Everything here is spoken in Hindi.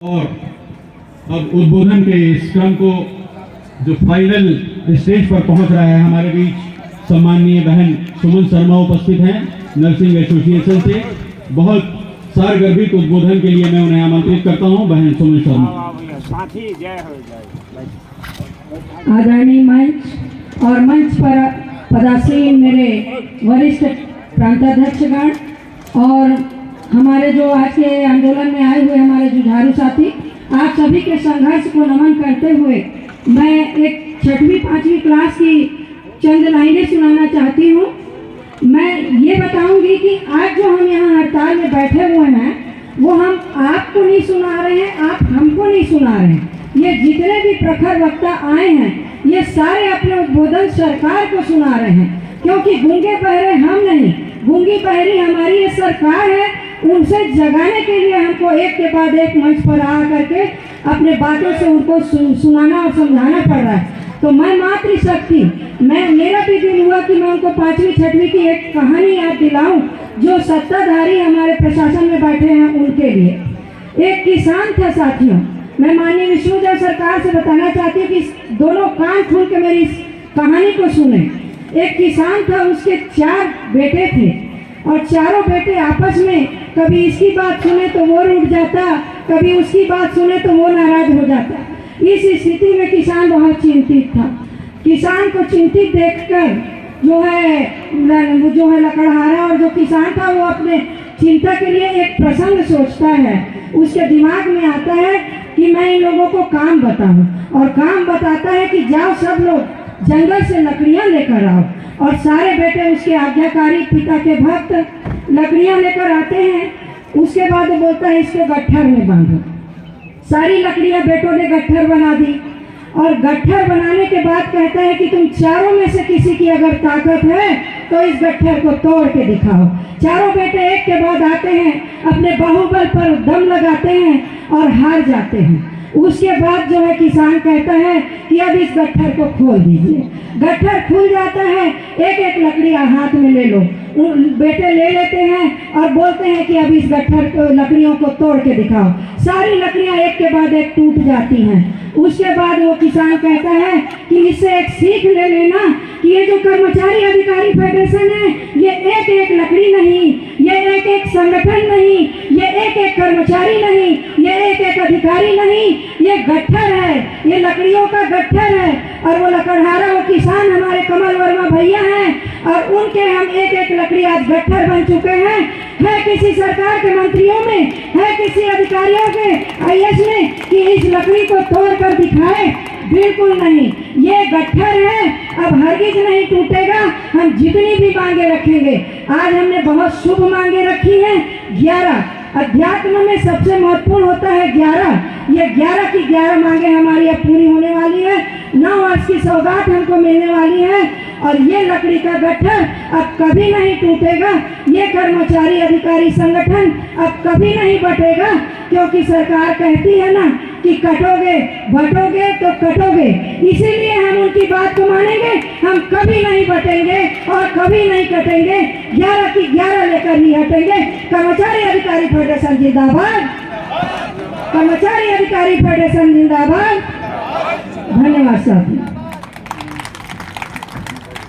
और अब उद्बोधन के इस क्रम को जो फाइनल स्टेज पर पहुंच रहा है, हमारे बीच सम्माननीय बहन सुमन शर्मा उपस्थित हैं नर्सिंग एसोसिएशन से। बहुत सारगर्भित उद्बोधन के लिए मैं उन्हें आमंत्रित करता हूं। बहन सुमन शर्मा। आदरणीय मंच और मंच पर पदासीन मेरे वरिष्ठ प्रांताध्यक्षगण और हमारे जो आज के आंदोलन में आए हुए हमारे जुझारू साथी, आप सभी के संघर्ष को नमन करते हुए मैं एक 6वीं 5वीं क्लास की चंद लाइनें सुनाना चाहती हूँ। मैं ये बताऊंगी कि आज जो हम यहाँ हड़ताल में बैठे हुए हैं वो हम आपको नहीं सुना रहे हैं, आप हमको नहीं सुना रहे हैं। ये जितने भी प्रखर वक्ता आए हैं ये सारे अपने उद्बोधन सरकार को सुना रहे हैं, क्योंकि गूंगे बहरे हम नहीं, गूंगी बहरी हमारी ये सरकार है। उनसे जगाने के लिए हमको एक के बाद एक मंच पर आ करके अपने बातों से उनको सुनाना और समझाना पड़ रहा है। तो मैं मातृशक्ति, मेरा भी दिल हुआ कि मैं उनको 5वीं 6वीं की एक कहानी याद दिलाऊं जो सत्ताधारी हमारे प्रशासन में बैठे हैं उनके लिए। एक किसान था साथियों, मैं माननीय विष्णुदेव सरकार से बताना चाहती हूँ कि दोनों कान खोल के मेरी इस कहानी को सुने। एक किसान था, उसके 4 बेटे थे और चारों बेटे आपस में कभी इसकी बात सुने तो वो रूठ जाता, कभी उसकी बात सुने तो वो नाराज हो जाता। इस स्थिति में किसान बहुत चिंतित था। किसान को चिंतित देखकर जो है लकड़हारा और जो किसान था वो अपने चिंता के लिए एक प्रसंग सोचता है। उसके दिमाग में आता है कि मैं इन लोगों को काम बताऊं, और काम बताता है कि जाओ सब लोग जंगल से लकड़ियां लेकर आओ। और सारे बेटे उसके आज्ञाकारी पिता के भक्त लकड़ियां लेकर आते हैं। उसके बाद वो बोलता है इसको गट्ठर में बांधो। सारी लकड़ियां बेटों ने गट्ठर बना दी और गट्ठर बनाने के बाद कहता है कि तुम चारों में से किसी की अगर ताकत है तो इस गट्ठर को तोड़ के दिखाओ। चारों बेटे एक के बाद आते हैं, अपने बाहुबल पर दम लगाते हैं और हार जाते हैं। उसके बाद जो है किसान कहता है कि अब इस गट्ठर को खोल दीजिए। गट्ठर खुल जाता है, एक एक लकड़ियां हाथ में ले लो। बेटे ले लेते हैं और बोलते हैं कि अब इस गट्ठर को लकड़ियों को तोड़ के दिखाओ। सारी लकड़ियां एक के बाद एक टूट जाती हैं। उसके बाद वो किसान कहता है कि इससे एक सीख ले लेना कि ये जो कर्मचारी अधिकारी फेडरेशन है ये एक एक लकड़ी नहीं, ये एक एक संगठन नहीं, ये एक एक कर्मचारी नहीं, ये एक एक अधिकारी नहीं, ये गट्ठर है, ये लकड़ियों का गट्ठर है। और वो लकड़हारा वो किसान हमारे कमल वर्मा भैया हैं और उनके हम एक एक लकड़ी आज गट्ठर बन चुके हैं। है किसी सरकार के मंत्रियों में, है किसी अधिकारियों के IAS में कि इस लकड़ी को तोड़ कर दिखाए? बिल्कुल नहीं। ये गट्ठर है, अब हरगिज नहीं टूटेगा। हम जितनी भी मांगे रखेंगे, आज हमने बहुत शुभ मांगे रखी हैं 11। अध्यात्म में सबसे महत्वपूर्ण होता है 11। ये 11 की 11 मांगे हमारी अब पूरी होने वाली है। 9 वर्ष की सौगात हमको मिलने वाली है और ये लकड़ी का गट्ठर अब कभी नहीं टूटेगा। ये कर्मचारी अधिकारी संगठन अब कभी नहीं बटेगा, क्योंकि सरकार कहती है ना कि कटोगे बटोगे तो कटोगे। इसीलिए हम उनकी बात को मानेंगे। हम कभी नहीं बटेंगे और कभी नहीं कटेंगे। 11 की 11 लेकर ही हटेंगे। कर्मचारी अधिकारी फेडरेशन जिंदाबाद, कर्मचारी अधिकारी फेडरेशन जिंदाबाद। धन्यवाद साहब।